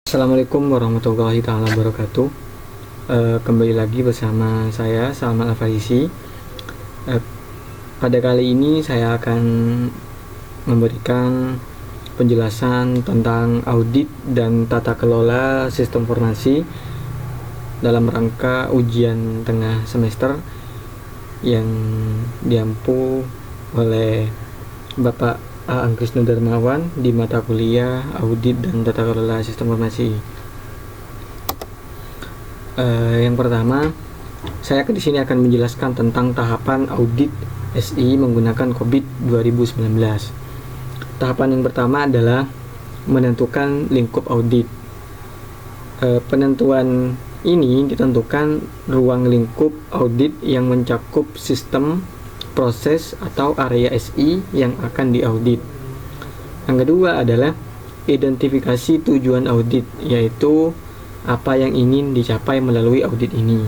Assalamualaikum warahmatullahi taala wabarakatuh. Kembali lagi bersama saya Salman Al-Farisi. Pada kali ini saya akan memberikan penjelasan tentang audit dan tata kelola sistem informasi dalam rangka ujian tengah semester yang diampu oleh Bapak Angkrisno Darmawan di mata kuliah Audit dan Tata Kelola Sistem Informasi. Yang pertama, saya di sini akan menjelaskan tentang tahapan audit SI menggunakan COVID 2019. Tahapan yang pertama adalah menentukan lingkup audit. Penentuan ini ditentukan ruang lingkup audit yang mencakup sistem, proses atau area SI yang akan diaudit. Yang kedua adalah identifikasi tujuan audit, yaitu apa yang ingin dicapai melalui audit ini.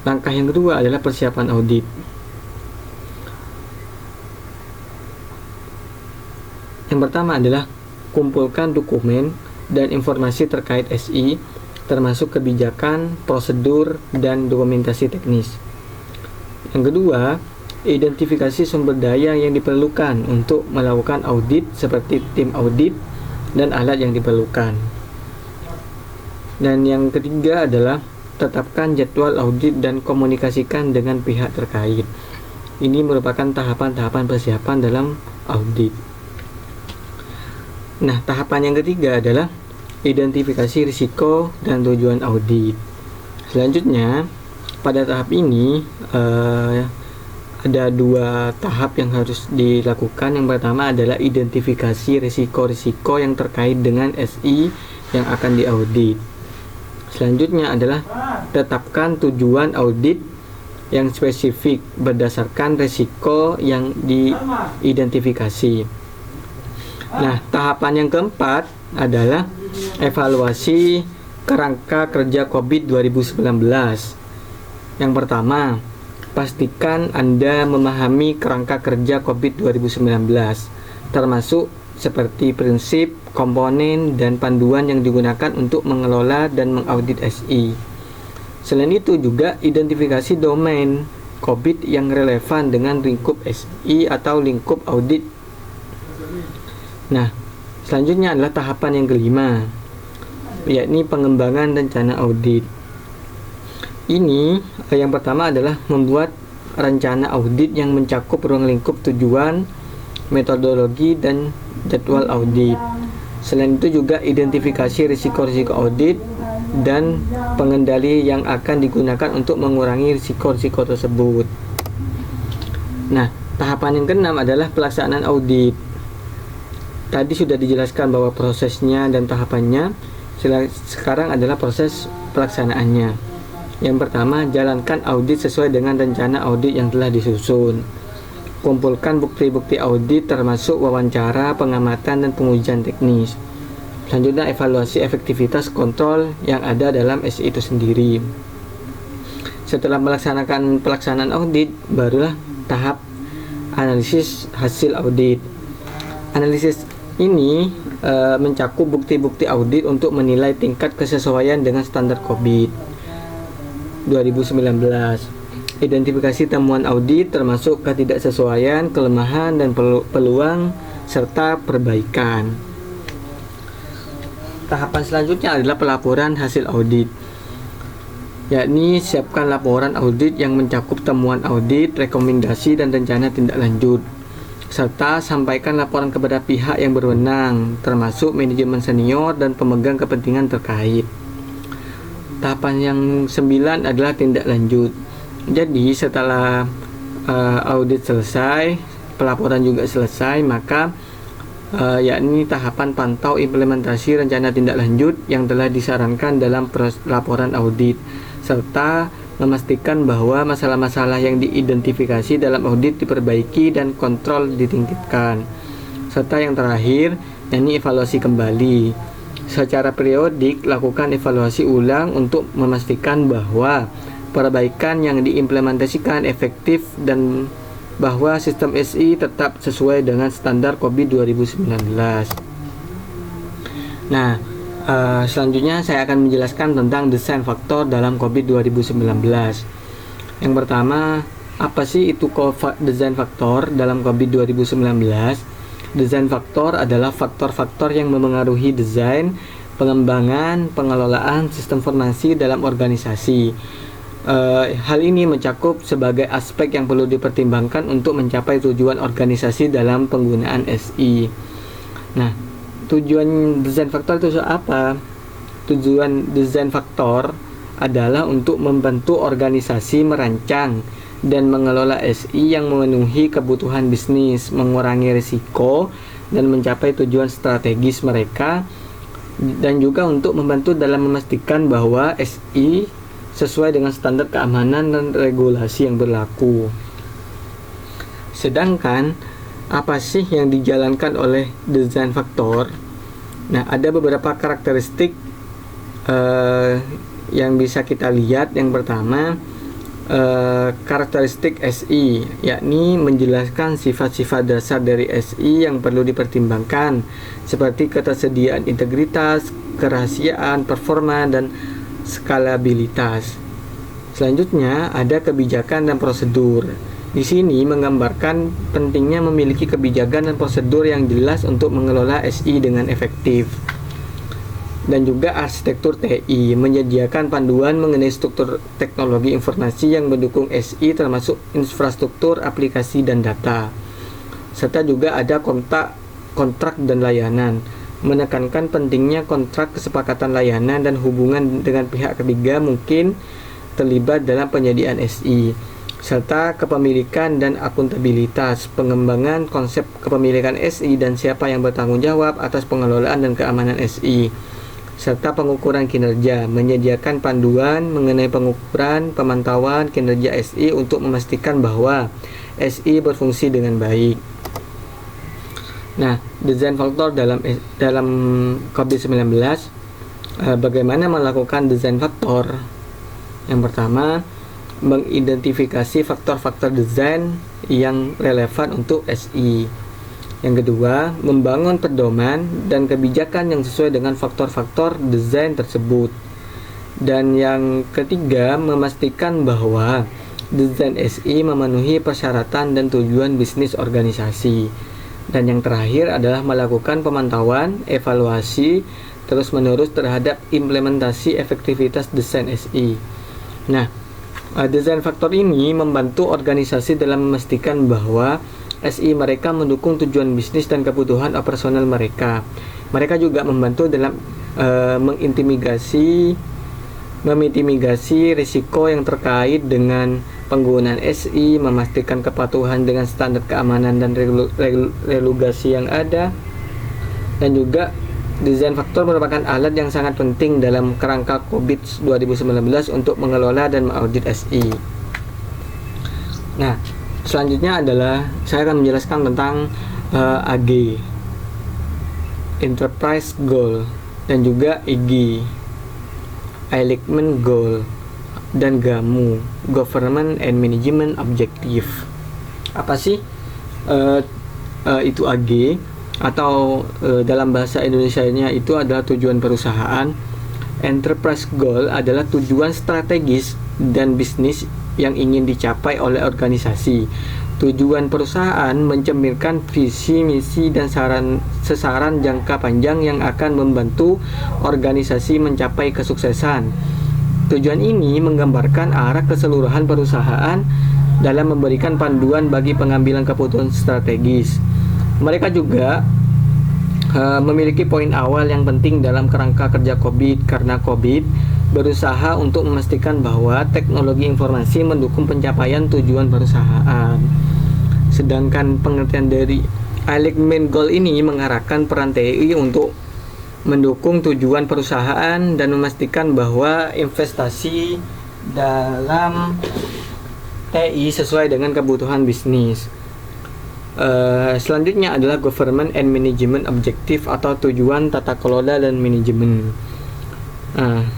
Langkah yang kedua adalah persiapan audit. Yang pertama adalah kumpulkan dokumen dan informasi terkait SI, termasuk kebijakan, prosedur, dan dokumentasi teknis. Yang kedua, identifikasi sumber daya yang diperlukan untuk melakukan audit seperti tim audit dan alat yang diperlukan. Dan yang ketiga adalah tetapkan jadwal audit dan komunikasikan dengan pihak terkait. Ini merupakan tahapan-tahapan persiapan dalam audit. Nah, tahapan yang ketiga adalah identifikasi risiko dan tujuan audit. Selanjutnya, pada tahap ini ada dua tahap yang harus dilakukan. Yang pertama adalah identifikasi risiko-risiko yang terkait dengan SI yang akan diaudit. Selanjutnya adalah tetapkan tujuan audit yang spesifik berdasarkan risiko yang diidentifikasi. Nah, tahapan yang keempat adalah evaluasi kerangka kerja COVID 2019. Yang pertama, pastikan Anda memahami kerangka kerja COVID 2019, termasuk seperti prinsip, komponen, dan panduan yang digunakan untuk mengelola dan mengaudit SI. Selain itu juga identifikasi domain COVID yang relevan dengan lingkup SI atau lingkup audit. Nah, selanjutnya adalah tahapan yang kelima, yakni pengembangan rencana audit. Ini yang pertama adalah membuat rencana audit yang mencakup ruang lingkup tujuan, metodologi, dan jadwal audit. Selain itu juga identifikasi risiko-risiko audit dan pengendali yang akan digunakan untuk mengurangi risiko-risiko tersebut. Nah, tahapan yang keenam adalah pelaksanaan audit. Tadi sudah dijelaskan bahwa prosesnya dan tahapannya. Sekarang adalah proses pelaksanaannya. Yang pertama, jalankan audit sesuai dengan rencana audit yang telah disusun. Kumpulkan bukti-bukti audit termasuk wawancara, pengamatan, dan pengujian teknis. Selanjutnya, evaluasi efektivitas kontrol yang ada dalam SI itu sendiri. Setelah melaksanakan pelaksanaan audit, barulah tahap analisis hasil audit. Analisis ini mencakup bukti-bukti audit untuk menilai tingkat kesesuaian dengan standar COVID 2019. Identifikasi temuan audit termasuk ketidaksesuaian, kelemahan, dan peluang serta perbaikan. Tahapan selanjutnya adalah pelaporan hasil audit, yakni siapkan laporan audit yang mencakup temuan audit, rekomendasi, dan rencana tindak lanjut, serta sampaikan laporan kepada pihak yang berwenang, termasuk manajemen senior dan pemegang kepentingan terkait. Tahapan yang 9 adalah tindak lanjut. Jadi setelah audit selesai, pelaporan juga selesai, maka yakni tahapan pantau implementasi rencana tindak lanjut yang telah disarankan dalam laporan audit, serta memastikan bahwa masalah-masalah yang diidentifikasi dalam audit diperbaiki dan kontrol ditingkatkan. Serta yang terakhir, yakni evaluasi kembali. Secara periodik, lakukan evaluasi ulang untuk memastikan bahwa perbaikan yang diimplementasikan efektif dan bahwa sistem SI tetap sesuai dengan standar COVID 2019. Nah, Selanjutnya saya akan menjelaskan tentang desain faktor dalam COVID 2019. Yang pertama, apa sih itu desain faktor dalam COVID 2019? Desain faktor adalah faktor-faktor yang memengaruhi desain, pengembangan, pengelolaan sistem informasi dalam organisasi. Hal ini mencakup sebagai aspek yang perlu dipertimbangkan untuk mencapai tujuan organisasi dalam penggunaan SI. Nah, tujuan desain faktor itu apa? Tujuan desain faktor adalah untuk membantu organisasi merancang dan mengelola SI yang memenuhi kebutuhan bisnis, mengurangi risiko, dan mencapai tujuan strategis mereka, dan juga untuk membantu dalam memastikan bahwa SI sesuai dengan standar keamanan dan regulasi yang berlaku. Sedangkan apa sih yang dijalankan oleh desain faktor? Nah, ada beberapa karakteristik yang bisa kita lihat. Yang pertama, karakteristik SI, yakni menjelaskan sifat-sifat dasar dari SI yang perlu dipertimbangkan, seperti ketersediaan integritas, kerahasiaan, performa, dan skalabilitas. Selanjutnya ada kebijakan dan prosedur. Di sini menggambarkan pentingnya memiliki kebijakan dan prosedur yang jelas untuk mengelola SI dengan efektif. Dan juga arsitektur TI, menyediakan panduan mengenai struktur teknologi informasi yang mendukung SI, termasuk infrastruktur, aplikasi, dan data. Serta juga ada kontrak dan layanan, menekankan pentingnya kontrak, kesepakatan layanan, dan hubungan dengan pihak ketiga mungkin terlibat dalam penyediaan SI, serta kepemilikan dan akuntabilitas, pengembangan konsep kepemilikan SI dan siapa yang bertanggung jawab atas pengelolaan dan keamanan SI, serta pengukuran kinerja, menyediakan panduan mengenai pengukuran, pemantauan kinerja SI untuk memastikan bahwa SI berfungsi dengan baik. Nah, desain faktor dalam COVID-19, bagaimana melakukan desain faktor? Yang pertama, mengidentifikasi faktor-faktor desain yang relevan untuk SI. Yang kedua, membangun pedoman dan kebijakan yang sesuai dengan faktor-faktor desain tersebut. Dan yang ketiga, memastikan bahwa desain SI memenuhi persyaratan dan tujuan bisnis organisasi. Dan yang terakhir adalah melakukan pemantauan, evaluasi terus-menerus terhadap implementasi efektivitas desain SI. Nah, desain faktor ini membantu organisasi dalam memastikan bahwa SI mereka mendukung tujuan bisnis dan kebutuhan operasional mereka. Mereka juga membantu dalam memitigasi risiko yang terkait dengan penggunaan SI, memastikan kepatuhan dengan standar keamanan dan regulasi yang ada. Dan juga desain faktor merupakan alat yang sangat penting dalam kerangka COVID 2019 untuk mengelola dan mengaudit SI. Nah, selanjutnya adalah saya akan menjelaskan tentang AG, Enterprise Goal, dan juga IG, Alignment Goal, dan GAMU, Government and Management Objective. Apa sih itu AG? Atau dalam bahasa Indonesianya itu adalah tujuan perusahaan. Enterprise Goal adalah tujuan strategis dan bisnis yang ingin dicapai oleh organisasi. Tujuan perusahaan mencerminkan visi, misi, dan sasaran jangka panjang yang akan membantu organisasi mencapai kesuksesan. Tujuan ini menggambarkan arah keseluruhan perusahaan dalam memberikan panduan bagi pengambilan keputusan strategis. Mereka juga memiliki poin awal yang penting dalam kerangka kerja COVID, karena COVID berusaha untuk memastikan bahwa teknologi informasi mendukung pencapaian tujuan perusahaan. Sedangkan pengertian dari alignment goal ini mengarahkan peran TI untuk mendukung tujuan perusahaan dan memastikan bahwa investasi dalam TI sesuai dengan kebutuhan bisnis. Selanjutnya adalah Government and Management Objective atau tujuan tata kelola dan manajemen.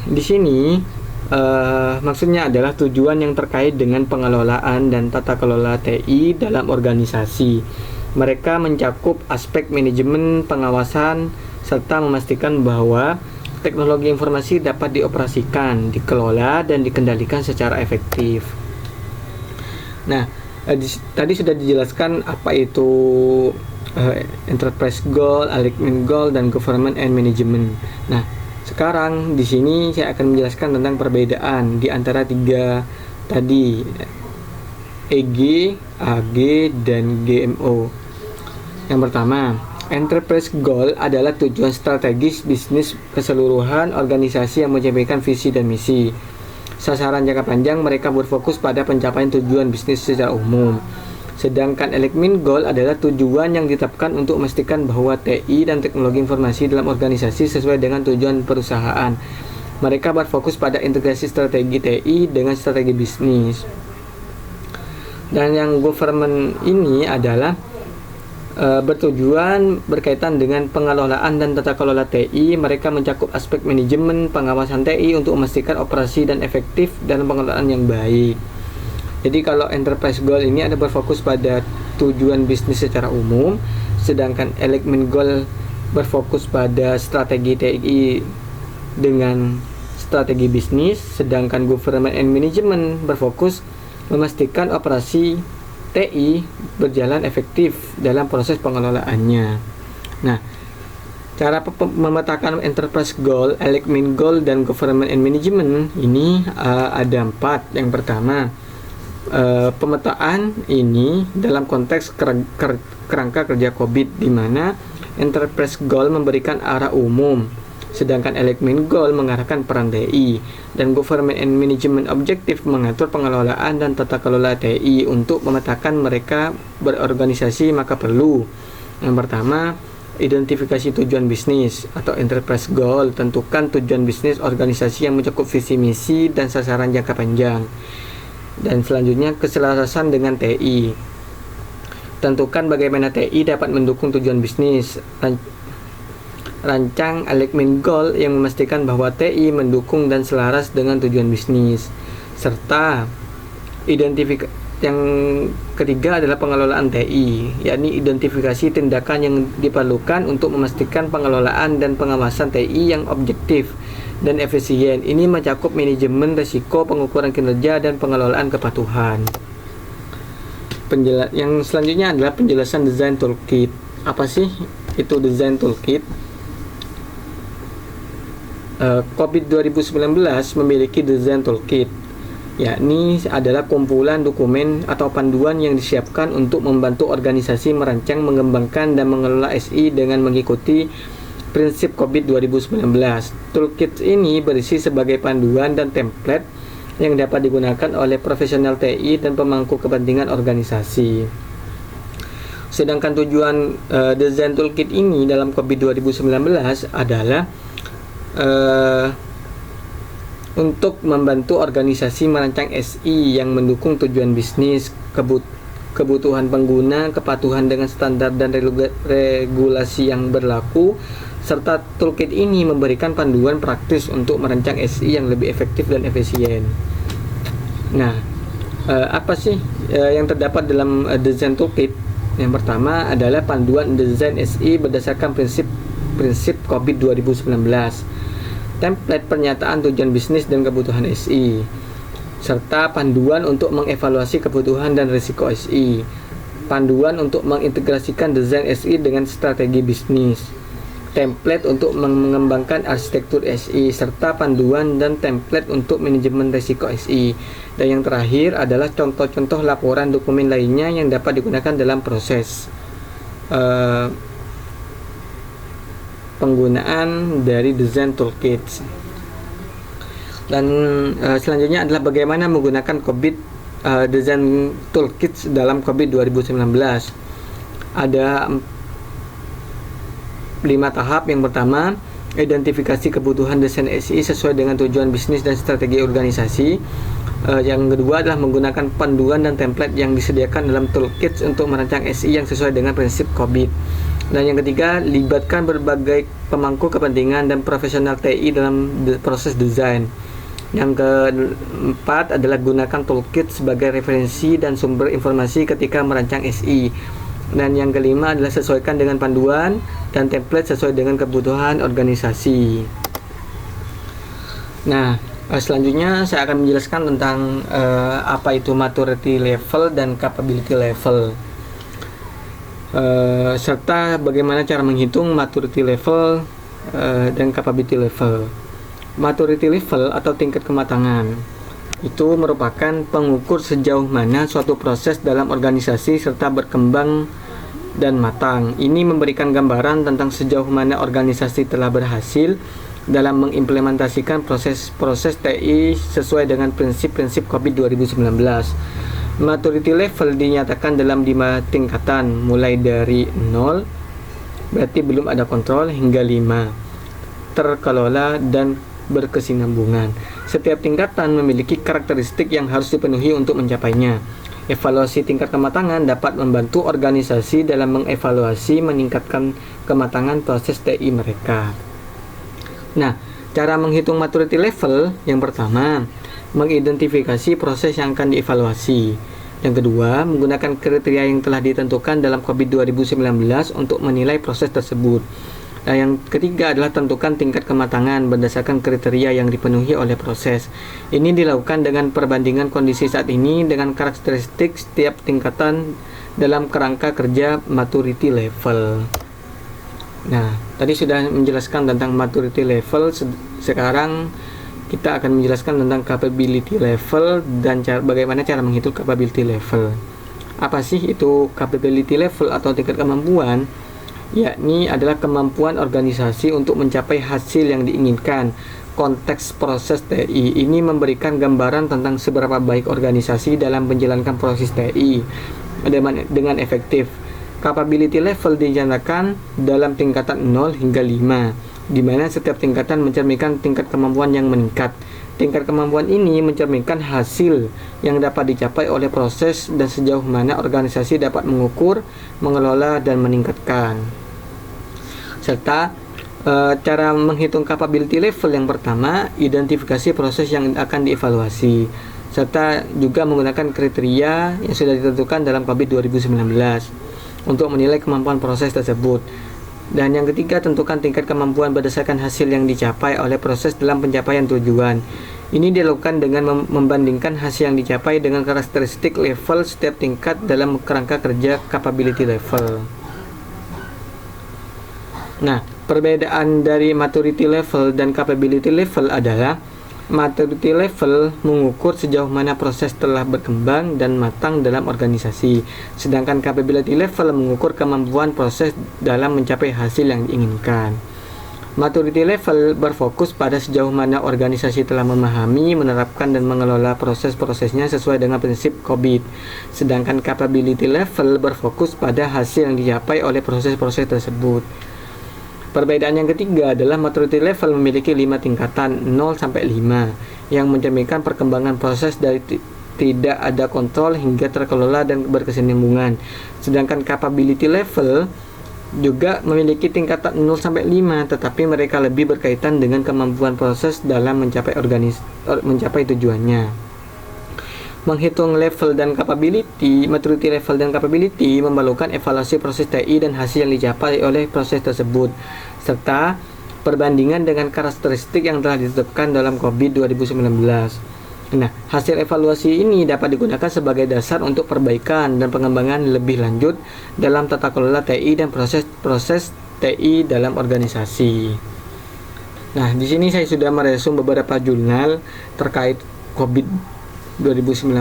Di sini maksudnya adalah tujuan yang terkait dengan pengelolaan dan tata kelola TI dalam organisasi. Mereka mencakup aspek manajemen, pengawasan, serta memastikan bahwa teknologi informasi dapat dioperasikan, dikelola, dan dikendalikan secara efektif. Nah, tadi sudah dijelaskan apa itu enterprise goal, alignment goal, dan government and management. Nah, sekarang di sini saya akan menjelaskan tentang perbedaan di antara tiga tadi, EG, AG, dan GMO. Yang pertama, enterprise goal adalah tujuan strategis bisnis keseluruhan organisasi yang mencapai visi dan misi. Sasaran jangka panjang mereka berfokus pada pencapaian tujuan bisnis secara umum. Sedangkan alignment goal adalah tujuan yang ditetapkan untuk memastikan bahwa TI dan teknologi informasi dalam organisasi sesuai dengan tujuan perusahaan. Mereka berfokus pada integrasi strategi TI dengan strategi bisnis. Dan yang government ini adalah bertujuan berkaitan dengan pengelolaan dan tata kelola TI. Mereka mencakup aspek manajemen pengawasan TI untuk memastikan operasi dan efektif dan pengelolaan yang baik. Jadi kalau enterprise goal ini ada berfokus pada tujuan bisnis secara umum, sedangkan alignment goal berfokus pada strategi TI dengan strategi bisnis, sedangkan government and management berfokus memastikan operasi TI berjalan efektif dalam proses pengelolaannya. Nah, cara memetakan enterprise goal, alignment goal, dan government and management ini ada 4. Yang pertama, pemetaan ini dalam konteks kerangka kerja COVID, di mana enterprise goal memberikan arah umum, sedangkan alignment goal mengarahkan peran TI, dan government and management objektif mengatur pengelolaan dan tata kelola TI. Untuk memetakan mereka berorganisasi maka perlu, yang pertama, identifikasi tujuan bisnis atau enterprise goal. Tentukan tujuan bisnis organisasi yang mencakup visi misi dan sasaran jangka panjang. Dan selanjutnya, keselarasan dengan TI. Tentukan bagaimana TI dapat mendukung tujuan bisnis. Rancang alignment goal yang memastikan bahwa TI mendukung dan selaras dengan tujuan bisnis. Serta yang ketiga adalah pengelolaan TI, yakni identifikasi tindakan yang diperlukan untuk memastikan pengelolaan dan pengawasan TI yang objektif dan efisien. Ini mencakup manajemen risiko, pengukuran kinerja, dan pengelolaan kepatuhan. Yang selanjutnya adalah penjelasan design toolkit. Apa sih itu design toolkit? COVID 2019 memiliki design toolkit, yakni adalah kumpulan dokumen atau panduan yang disiapkan untuk membantu organisasi merancang, mengembangkan, dan mengelola SI dengan mengikuti prinsip COVID 2019. Toolkit ini berisi sebagai panduan dan template yang dapat digunakan oleh profesional TI dan pemangku kepentingan organisasi. Sedangkan tujuan design toolkit ini dalam COVID 2019 adalah untuk membantu organisasi merancang SI yang mendukung tujuan bisnis, kebutuhan pengguna, kepatuhan dengan standar dan regulasi yang berlaku, serta toolkit ini memberikan panduan praktis untuk merancang SI yang lebih efektif dan efisien. Nah, apa sih yang terdapat dalam design toolkit? Yang pertama adalah panduan desain SI berdasarkan prinsip COVID 2019, template pernyataan tujuan bisnis dan kebutuhan SI, serta panduan untuk mengevaluasi kebutuhan dan risiko SI, panduan untuk mengintegrasikan desain SI dengan strategi bisnis, template untuk mengembangkan arsitektur SI, serta panduan dan template untuk manajemen risiko SI. Dan yang terakhir adalah contoh-contoh laporan dokumen lainnya yang dapat digunakan dalam proses penggunaan dari design toolkits. Dan selanjutnya adalah bagaimana menggunakan COVID design toolkits dalam COVID 2019. Ada 5 tahap. Yang pertama, identifikasi kebutuhan desain SI sesuai dengan tujuan bisnis dan strategi organisasi. Yang kedua adalah menggunakan panduan dan template yang disediakan dalam toolkits untuk merancang SI yang sesuai dengan prinsip COVID. Dan yang ketiga, libatkan berbagai pemangku kepentingan dan profesional TI dalam proses desain. Yang keempat adalah gunakan toolkit sebagai referensi dan sumber informasi ketika merancang SI. Dan yang kelima adalah sesuaikan dengan panduan dan template sesuai dengan kebutuhan organisasi. Nah, selanjutnya saya akan menjelaskan tentang apa itu maturity level dan capability level, serta bagaimana cara menghitung maturity level dan capability level. Maturity level atau tingkat kematangan itu merupakan pengukur sejauh mana suatu proses dalam organisasi serta berkembang dan matang. Ini memberikan gambaran tentang sejauh mana organisasi telah berhasil dalam mengimplementasikan proses-proses TI sesuai dengan prinsip-prinsip COVID 2019. Maturity level dinyatakan dalam 5 tingkatan, mulai dari 0, berarti belum ada kontrol, hingga 5, terkelola dan berkesinambungan. Setiap tingkatan memiliki karakteristik yang harus dipenuhi untuk mencapainya. Evaluasi tingkat kematangan dapat membantu organisasi dalam mengevaluasi meningkatkan kematangan proses TI mereka. Nah, cara menghitung maturity level yang pertama, mengidentifikasi proses yang akan dievaluasi. Yang kedua, menggunakan kriteria yang telah ditentukan dalam COVID 2019 untuk menilai proses tersebut. Nah, yang ketiga adalah tentukan tingkat kematangan berdasarkan kriteria yang dipenuhi oleh proses. Ini dilakukan dengan perbandingan kondisi saat ini dengan karakteristik setiap tingkatan dalam kerangka kerja maturity level. Nah, tadi sudah menjelaskan tentang maturity level. Sekarang kita akan menjelaskan tentang capability level dan bagaimana cara menghitung capability level. Apa sih itu capability level atau tingkat kemampuan? Yakni adalah kemampuan organisasi untuk mencapai hasil yang diinginkan. Konteks proses TI ini memberikan gambaran tentang seberapa baik organisasi dalam menjalankan proses TI dengan efektif. Capability level dinyatakan dalam tingkatan 0 hingga 5, di mana setiap tingkatan mencerminkan tingkat kemampuan yang meningkat. Tingkat kemampuan ini mencerminkan hasil yang dapat dicapai oleh proses dan sejauh mana organisasi dapat mengukur, mengelola, dan meningkatkan. Serta cara menghitung capability level yang pertama, identifikasi proses yang akan dievaluasi, serta juga menggunakan kriteria yang sudah ditentukan dalam COVID 2019 untuk menilai kemampuan proses tersebut. Dan yang ketiga, tentukan tingkat kemampuan berdasarkan hasil yang dicapai oleh proses dalam pencapaian tujuan. Ini dilakukan dengan membandingkan hasil yang dicapai dengan karakteristik level setiap tingkat dalam kerangka kerja capability level. Nah, perbedaan dari maturity level dan capability level adalah maturity level mengukur sejauh mana proses telah berkembang dan matang dalam organisasi, sedangkan capability level mengukur kemampuan proses dalam mencapai hasil yang diinginkan. Maturity level berfokus pada sejauh mana organisasi telah memahami, menerapkan, dan mengelola proses-prosesnya sesuai dengan prinsip COVID, sedangkan capability level berfokus pada hasil yang dicapai oleh proses-proses tersebut. Perbedaan yang ketiga adalah maturity level memiliki 5 tingkatan 0 sampai 5 yang mencerminkan perkembangan proses dari tidak ada kontrol hingga terkelola dan berkesinambungan. Sedangkan capability level juga memiliki tingkatan 0 sampai 5, tetapi mereka lebih berkaitan dengan kemampuan proses dalam mencapai tujuannya. Menghitung level dan capability, maturity level dan capability memerlukan evaluasi proses TI dan hasil yang dicapai oleh proses tersebut, serta perbandingan dengan karakteristik yang telah ditetapkan dalam COVID 2019. Nah, hasil evaluasi ini dapat digunakan sebagai dasar untuk perbaikan dan pengembangan lebih lanjut dalam tata kelola TI dan proses-proses TI dalam organisasi. Nah, di sini saya sudah meresum beberapa jurnal terkait COVID 2019.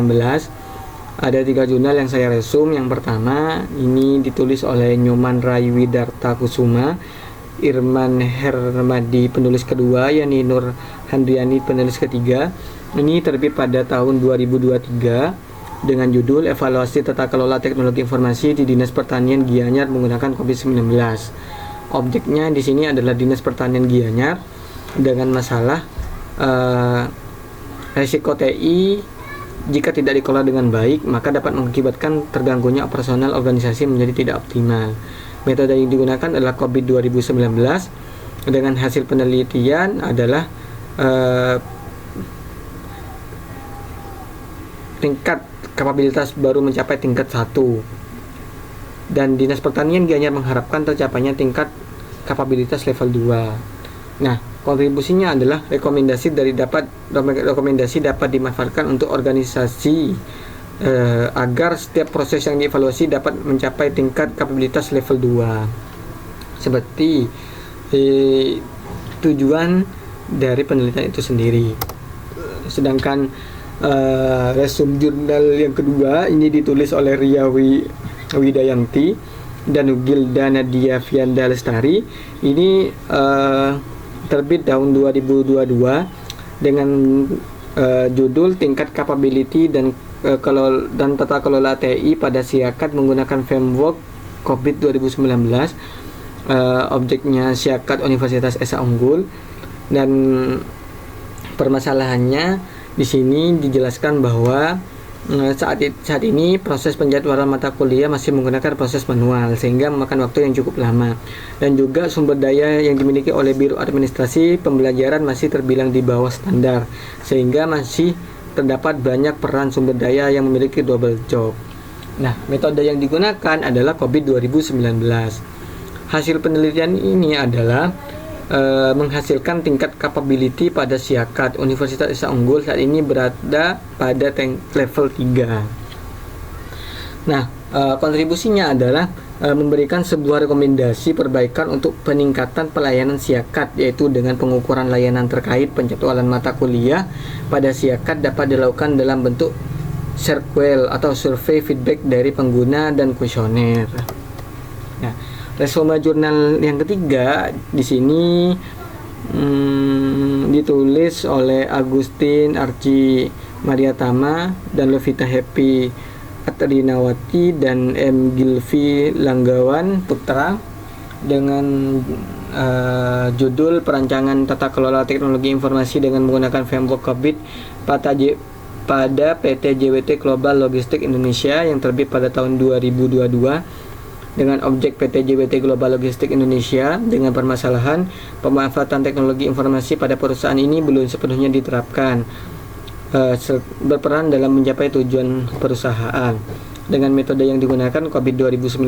Ada 3 jurnal yang saya resum. Yang pertama ini ditulis oleh Nyoman Raywidarta Kusuma, Irman Hermadi penulis kedua, Yani Nur Handriani penulis ketiga. Ini terbit pada tahun 2023 dengan judul Evaluasi Tata Kelola Teknologi Informasi di Dinas Pertanian Gianyar menggunakan COVID-19. Objeknya di sini adalah Dinas Pertanian Gianyar dengan masalah risiko TI jika tidak dikelola dengan baik, maka dapat mengakibatkan terganggunya operasional organisasi menjadi tidak optimal. Metode yang digunakan adalah COVID 2019 dengan hasil penelitian adalah tingkat kapabilitas baru mencapai tingkat 1. Dan Dinas Pertanian Gianyar mengharapkan tercapainya tingkat kapabilitas level 2. Nah, kontribusinya adalah rekomendasi dapat dimanfaatkan untuk organisasi agar setiap proses yang dievaluasi dapat mencapai tingkat kapabilitas level 2 seperti tujuan dari penelitian itu sendiri. Sedangkan resume jurnal yang kedua ini ditulis oleh Ria Widayanti dan Gilda Nadia Fianda Lestari. Ini terbit tahun 2022 dengan judul tingkat capability dan tata kelola TI pada SIAKAD menggunakan framework COVID 2019. Objeknya SIAKAD Universitas Esa Unggul, dan permasalahannya di sini dijelaskan bahwa saat ini proses penjadwalan mata kuliah masih menggunakan proses manual sehingga memakan waktu yang cukup lama, dan juga sumber daya yang dimiliki oleh Biro Administrasi Pembelajaran masih terbilang di bawah standar sehingga masih terdapat banyak peran sumber daya yang memiliki double job. Nah, metode yang digunakan adalah COVID 2019. Hasil penelitian ini adalah menghasilkan tingkat capability pada SIAKAD Universitas Esa Unggul saat ini berada pada level 3. Nah, kontribusinya adalah memberikan sebuah rekomendasi perbaikan untuk peningkatan pelayanan SIAKAD, yaitu dengan pengukuran layanan terkait penjadwalan mata kuliah pada SIAKAD dapat dilakukan dalam bentuk SERQUEL atau survei feedback dari pengguna dan kuesioner. Nah, resume jurnal yang ketiga di sini ditulis oleh Agustin Arci Mariatama dan Lovita Happy Atrinawati dan M. Gilvi Langgawan Putra dengan judul perancangan tata kelola teknologi informasi dengan menggunakan framework COVID pada PT JWT Global Logistik Indonesia yang terbit pada tahun 2022 dengan objek PT JWT Global Logistik Indonesia dengan permasalahan pemanfaatan teknologi informasi pada perusahaan ini belum sepenuhnya diterapkan berperan dalam mencapai tujuan perusahaan. Dengan metode yang digunakan COVID 2019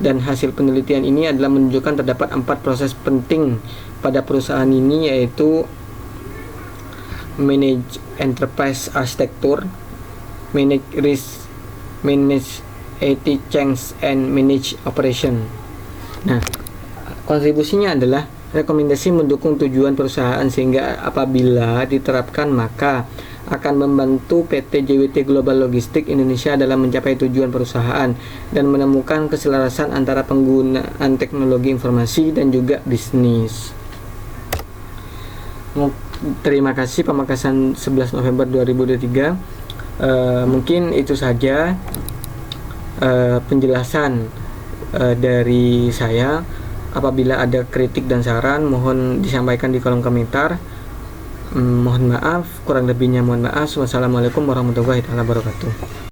dan hasil penelitian ini adalah menunjukkan terdapat 4 proses penting pada perusahaan ini, yaitu manage enterprise architecture, manage risk, manage IT change, and manage operation. Nah, kontribusinya adalah rekomendasi mendukung tujuan perusahaan sehingga apabila diterapkan maka akan membantu PT JWT Global Logistik Indonesia dalam mencapai tujuan perusahaan dan menemukan keselarasan antara penggunaan teknologi informasi dan juga bisnis. Terima kasih, pemangkasan 11 November 2023. Mungkin itu saja penjelasan dari saya. Apabila ada kritik dan saran mohon disampaikan di kolom komentar. Mohon maaf, kurang lebihnya mohon maaf. Wassalamualaikum warahmatullahi wabarakatuh.